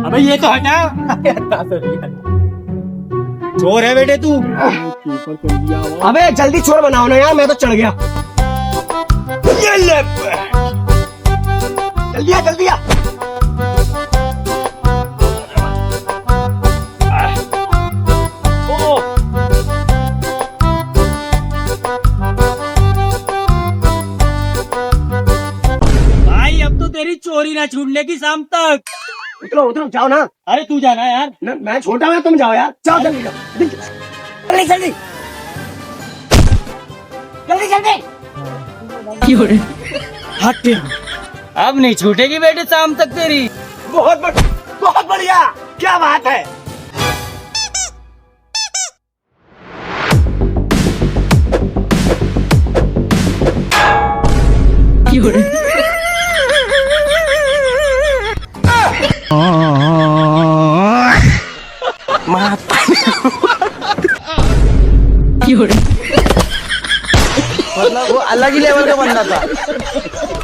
अबे ये तो हटा। चोर है बेटे तू। अबे जल्दी चोर बनाओ ना यार, मैं तो चढ़ गया। ये ले। जल्दी आ जल्दी आ। ओ। भाई अब तो तेरी चोरी ना छूटने की शाम तक। उतरो उतरो, जाओ ना। अरे तू जाना यार। मैं छोटा हूँ, तुम जाओ यार, जाओ जल्दी जल्दी जल्दी जल्दी जल्दी। हट। अब नहीं छूटेगी बेटे शाम तक तेरी। बहुत बढ़िया, क्या बात है। मतलब वो अलग ही लेवल का बंदा था।